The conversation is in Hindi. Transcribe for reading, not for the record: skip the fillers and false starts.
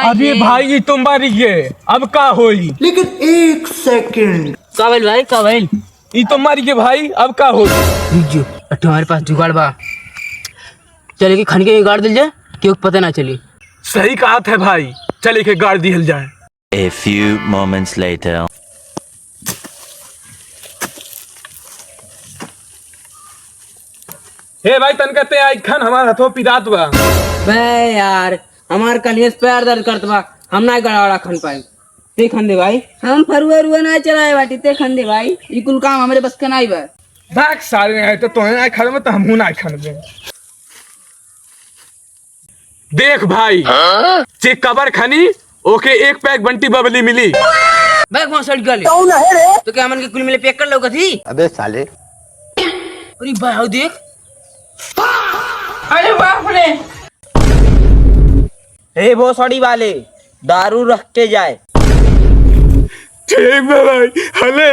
अभी भाई तुम मारी गए, अब का होई? लेकिन एक सेकंड काबिल भाई काबिल ई तो मारी गए भाई, अब का होई? हमारे पास जुगाड़ बा, चले के खन के गाड़ दिल जाए, क्यों पता ना चली। सही कहा था भाई, चले के गाड़ दिहल जाए। A few moments later. हे भाई तन कहते आई खन हमार हथो पिरात बा। बे यार हमार कलियस पैर दर्द करत बा, हम ना गड़ावड़ा खन पाए। ते खन दे भाई, हम फरुआ रुआ ना चलाए बाटी, ते खन दे भाई, ई कुल काम हमरे बस के नहीं बा। भाग सारे आए तो तोहे आए खन में तो हमहू ना खन में। देख भाई जे कबर खनी ओके एक पैक बंटी बबली मिली। बैग वहां सड़ गली तो क्या मन के कुल मिले पैक कर लो कथी। अबे साले अरे भाई देख, अरे बाप रे, हे वो सड़ी वाले दारू रख के जाए। ठीक है भाई, हले